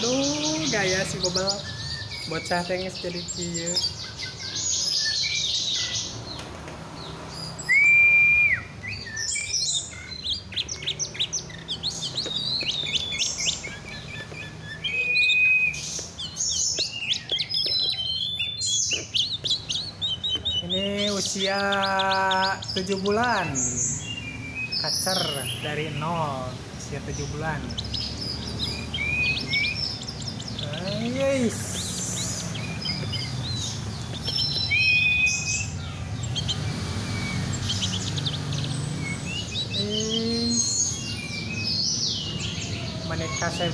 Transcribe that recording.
Aduh, gaya si bobel bocah tengis jadi kieu. Ini usia 7 bulan. Kacer dari 0, usia 7 bulan. Guys. Maneka saya